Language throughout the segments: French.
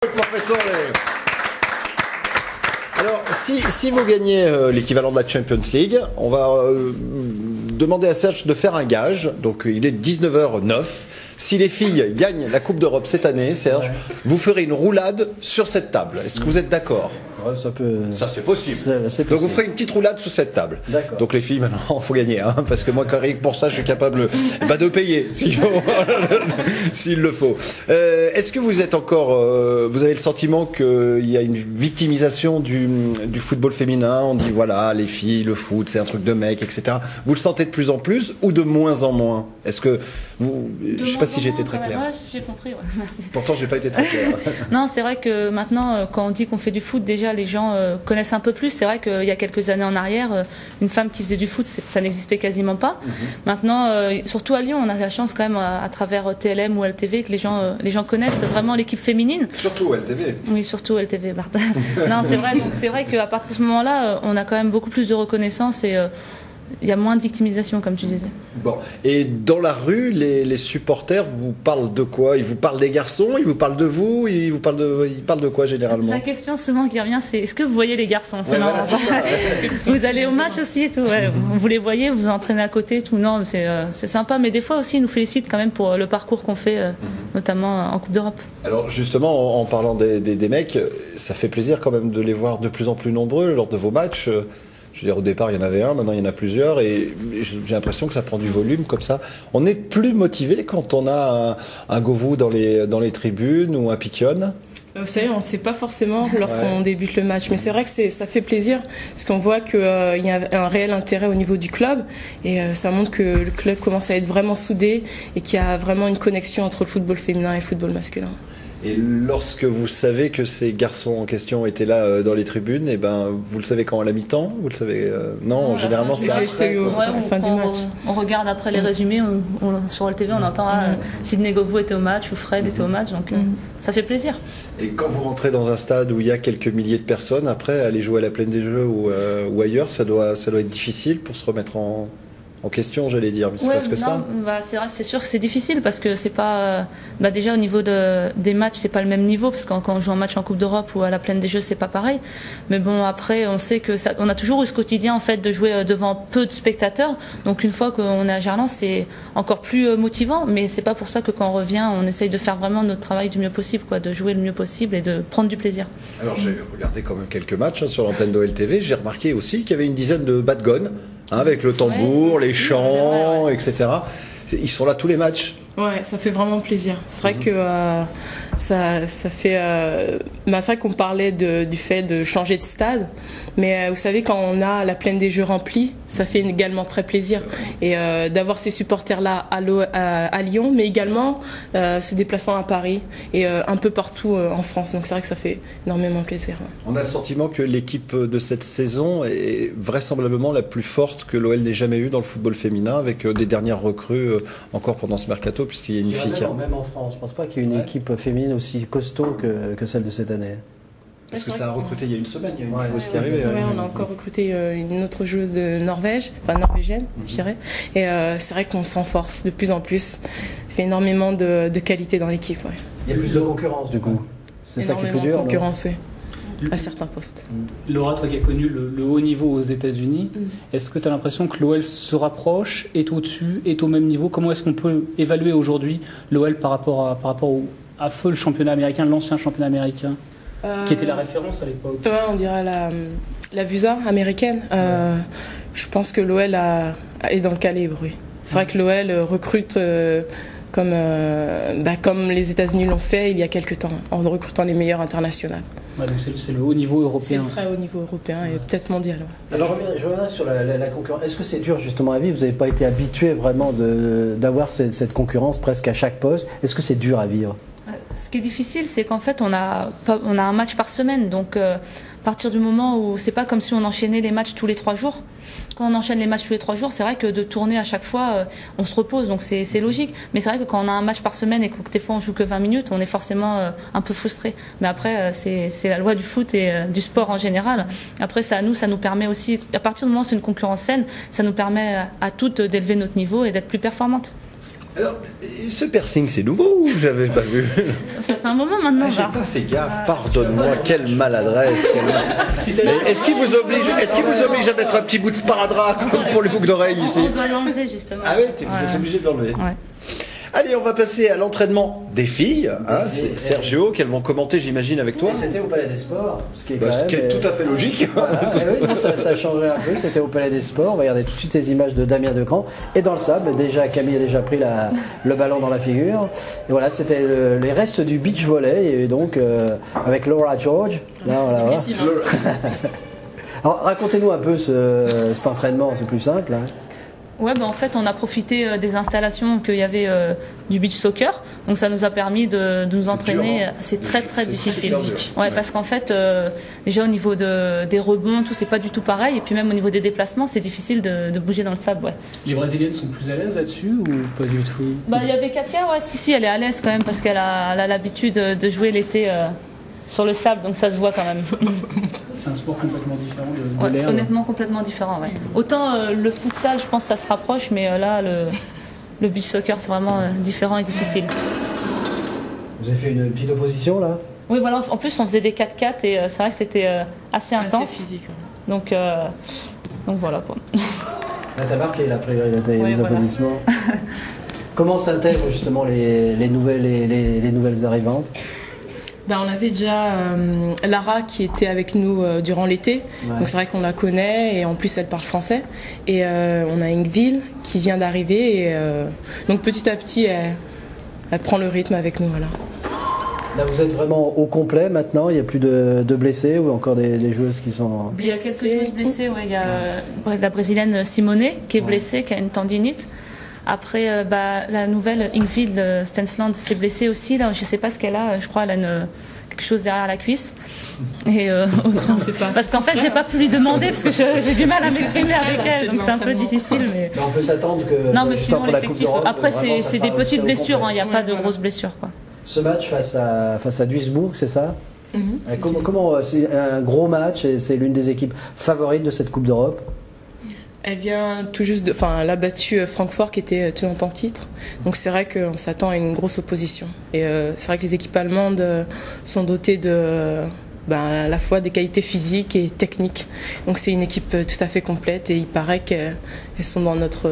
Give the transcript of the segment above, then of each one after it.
Professeur. Alors, si vous gagnez l'équivalent de la Champions League, on va demander à Serge de faire un gage. Donc, il est 19h09. Si les filles gagnent la Coupe d'Europe cette année, Serge, vous ferez une roulade sur cette table. Est-ce que vous êtes d'accord ? Ouais, ça peut. Ça, c'est possible. C'est possible. Donc, vous ferez une petite roulade sur cette table. D'accord. Donc, les filles, maintenant, il faut gagner. Hein, parce que moi, pour ça, je suis capable de payer, s'il le faut. Est-ce que vous êtes encore. Vous avez le sentiment qu'il y a une victimisation du football féminin? On dit, voilà, les filles, le foot, c'est un truc de mec, etc. Vous le sentez de plus en plus ou de moins en moins? Est-ce que. Je ne sais pas si j'ai été très clair. Ouais, j'ai compris, ouais, merci. Pourtant, je n'ai pas été très clair. Non, c'est vrai que maintenant, quand on dit qu'on fait du foot, déjà, les gens connaissent un peu plus. C'est vrai qu'il y a quelques années en arrière, une femme qui faisait du foot, ça n'existait quasiment pas. Maintenant, surtout à Lyon, on a la chance quand même, à travers TLM ou LTV, que les gens connaissent vraiment l'équipe féminine. Surtout LTV. Oui, surtout LTV, Martin. Non, c'est vrai. Donc, c'est vrai qu'à partir de ce moment-là, on a quand même beaucoup plus de reconnaissance et il y a moins de victimisation, comme tu disais. Bon. Et dans la rue, les supporters vous parlent de quoi? Ils vous parlent des garçons? Ils vous parlent de vous? Ils parlent de quoi généralement? La question souvent qui revient, c'est est-ce que vous voyez les garçons? C'est ouais, marrant. Voilà, vous allez au match aussi et tout. Ouais. Vous les voyez, vous entraînez à côté et tout. Non, c'est sympa. Mais des fois aussi, ils nous félicitent quand même pour le parcours qu'on fait, notamment en Coupe d'Europe. Alors justement, en parlant des mecs, ça fait plaisir quand même de les voir de plus en plus nombreux lors de vos matchs. Je veux dire, au départ, il y en avait un, maintenant il y en a plusieurs, et j'ai l'impression que ça prend du volume comme ça. On est plus motivé quand on a un Govou dans les tribunes ou un Piquion. Vous savez, on ne sait pas forcément lorsqu'on débute le match, mais c'est vrai que ça fait plaisir, parce qu'on voit qu'il y a un réel intérêt au niveau du club, et ça montre que le club commence à être vraiment soudé, et qu'il y a vraiment une connexion entre le football féminin et le football masculin. Et lorsque vous savez que ces garçons en question étaient là dans les tribunes, et ben vous le savez quand à la mi-temps? Vous le savez non, généralement c'est après. Fin du match. On regarde après les résumés, sur LTV on entend Sidney Govou était au match ou Fred était au match, donc ça fait plaisir. Et quand vous rentrez dans un stade où il y a quelques milliers de personnes, après aller jouer à la Plaine des Jeux ou ailleurs, ça doit être difficile pour se remettre en question, j'allais dire, mais c'est presque ça. C'est vrai, c'est sûr que c'est difficile parce que c'est pas. Déjà au niveau des matchs, c'est pas le même niveau parce que quand on joue un match en Coupe d'Europe ou à la Plaine des Jeux, c'est pas pareil. Mais bon, après, on sait que on a toujours eu ce quotidien en fait de jouer devant peu de spectateurs. Donc une fois qu'on est à Gerland, c'est encore plus motivant. Mais c'est pas pour ça que quand on revient, on essaye de faire vraiment notre travail du mieux possible, quoi, de jouer le mieux possible et de prendre du plaisir. Alors j'ai regardé quand même quelques matchs sur l'antenne de LTV. J'ai remarqué aussi qu'il y avait une dizaine de badgones. Avec le tambour, les chants, etc. Ils sont là tous les matchs. Ouais, ça fait vraiment plaisir. C'est vrai que ça fait. C'est vrai qu'on parlait du fait de changer de stade, mais vous savez, quand on a la Plaine des Jeux remplie, ça fait également très plaisir. Et d'avoir ces supporters-là à Lyon, mais également se déplaçant à Paris et un peu partout en France. Donc c'est vrai que ça fait énormément plaisir. On a le sentiment que l'équipe de cette saison est vraisemblablement la plus forte que l'OL n'ait jamais eue dans le football féminin, avec des dernières recrues encore pendant ce mercato, puisqu'il y a une fille qui a... Même en France, je ne pense pas qu'il y ait une équipe féminine aussi costaud que celle de cette année. Parce que ça a recruté il y a une semaine, il y a une joueuse qui est arrivée. arrivée. On a encore recruté une autre joueuse de Norvège, enfin norvégienne, je dirais. Et c'est vrai qu'on s'enforce de plus en plus. Il fait énormément de qualité dans l'équipe. Ouais. Il y a plus de concurrence du coup. C'est ça qui est plus dur. Concurrence, oui. À certains postes. Laura, toi qui as connu le haut niveau aux États-Unis, est-ce que tu as l'impression que l'OL se rapproche, est au-dessus, est au même niveau? Comment est-ce qu'on peut évaluer aujourd'hui l'OL par rapport à feu le championnat américain, l'ancien championnat américain, qui était la référence à l'époque? On dirait la VUSA américaine. Je pense que l'OL est dans le calibre, oui. C'est vrai que l'OL recrute comme les États-Unis l'ont fait il y a quelques temps, en recrutant les meilleurs internationaux. Ouais, donc c'est le haut niveau européen. C'est le très haut niveau européen et peut-être mondial. Ouais. Alors je reviens sur la concurrence. Est-ce que c'est dur justement à vivre? Vous n'avez pas été habitué vraiment d'avoir cette concurrence presque à chaque poste. Est-ce que c'est dur à vivre? Ce qui est difficile, c'est qu'en fait, on a un match par semaine. Donc, à partir du moment où c'est pas comme si on enchaînait les matchs tous les 3 jours. Quand on enchaîne les matchs tous les 3 jours, c'est vrai que de tourner à chaque fois, on se repose. Donc, c'est logique. Mais c'est vrai que quand on a un match par semaine et que des fois on joue que 20 minutes, on est forcément un peu frustré. Mais après, c'est la loi du foot et du sport en général. Après, ça nous permet aussi, à partir du moment où c'est une concurrence saine, ça nous permet à toutes d'élever notre niveau et d'être plus performantes. Alors, ce piercing, c'est nouveau ou j'avais pas vu? Ça fait un moment maintenant. J'ai pas fait gaffe, pardonne-moi, quelle maladresse. Mais est-ce qu'il vous oblige à mettre un petit bout de sparadrap comme pour les boucles d'oreilles ici? On doit l'enlever justement. Ah oui, vous êtes obligé de l'enlever. Ouais. Allez, on va passer à l'entraînement des filles. Hein, c'est Sergio, qu'elles vont commenter, j'imagine, avec toi. C'était au Palais des Sports, ce qui est, Bah, quand ce qui même, est tout à fait logique. Voilà, oui, non, ça a changé un peu. C'était au Palais des Sports. On va regarder tout de suite ces images de Damien Decran. Et dans le sable, déjà Camille a déjà pris le ballon dans la figure. Et voilà, c'était les restes du beach volley. Et donc, avec Laura George. Là, voilà, voilà. Difficile, hein. Alors, racontez-nous un peu cet entraînement, c'est plus simple. Hein. Ouais, en fait, on a profité des installations qu'il y avait du beach soccer, donc ça nous a permis de nous entraîner. Dur, hein. C'est très difficile. super dur. Ouais, parce qu'en fait, déjà au niveau des rebonds, tout c'est pas du tout pareil, et puis même au niveau des déplacements, c'est difficile de bouger dans le sable. Ouais. Les Brésiliennes sont plus à l'aise là-dessus ou pas du tout? Il y avait Katia, ouais, si, elle est à l'aise quand même parce qu'elle a l'habitude de jouer l'été sur le sable, donc ça se voit quand même. C'est un sport complètement différent de Ouais, l'herbe. honnêtement, complètement différent. Ouais. Autant le futsal, je pense que ça se rapproche, mais là, le beach soccer, c'est vraiment différent et difficile. Vous avez fait une petite opposition là. Oui, voilà. En plus, on faisait des 4x4 et c'est vrai que c'était assez intense. Assez physique. Ouais. Donc voilà quoi. Là, t'as marqué la priorité Oui, des voilà. applaudissements. Comment s'intègrent justement les nouvelles arrivantes? Ben, on avait déjà Lara qui était avec nous durant l'été, Ouais. donc c'est vrai qu'on la connaît et en plus elle parle français. Et on a Ingvild qui vient d'arriver et donc petit à petit elle prend le rythme avec nous. Voilà. Là, vous êtes vraiment au complet maintenant. Il n'y a plus de blessés ou encore des joueuses qui sont. Il y a quelques joueuses blessées. Ouais. Il y a la brésilienne Simone qui est blessée, qui a une tendinite. Après, la nouvelle Ingvild Stensland s'est blessée aussi. Là, je ne sais pas ce qu'elle a. Je crois qu'elle a quelque chose derrière la cuisse. Et parce qu'en fait, j'ai pas pu lui demander parce que j'ai du mal à m'exprimer avec elle, donc c'est un peu difficile. Mais On peut s'attendre que. non, mais justement sinon pour la Coupe l'effectif. d'Europe, Après, vraiment, ça c'est des sera petites au blessures. complet. Il n'y a pas de voilà. grosses blessures, quoi. Ce match face à Duisbourg, c'est ça? Mhm. Comment c'est un gros match et c'est l'une des équipes favorites de cette Coupe d'Europe. Elle vient tout juste elle a battu Francfort qui était tenante en titre. Donc c'est vrai qu'on s'attend à une grosse opposition. Et c'est vrai que les équipes allemandes sont dotées de à la fois des qualités physiques et techniques. Donc c'est une équipe tout à fait complète et il paraît qu'elles sont dans notre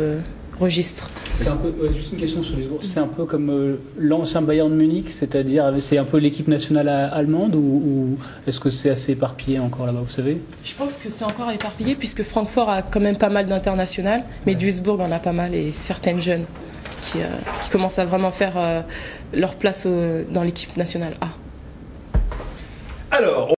registre. C'est un peu, juste une question sur les sports. C'est un peu comme l'ancien Bayern de Munich, c'est-à-dire c'est un peu l'équipe nationale allemande ou est-ce que c'est assez éparpillé encore là-bas, vous savez? Je pense que c'est encore éparpillé puisque Francfort a quand même pas mal d'internationales, mais Duisbourg en a pas mal et certaines jeunes qui commencent à vraiment faire leur place dans l'équipe nationale A. Alors,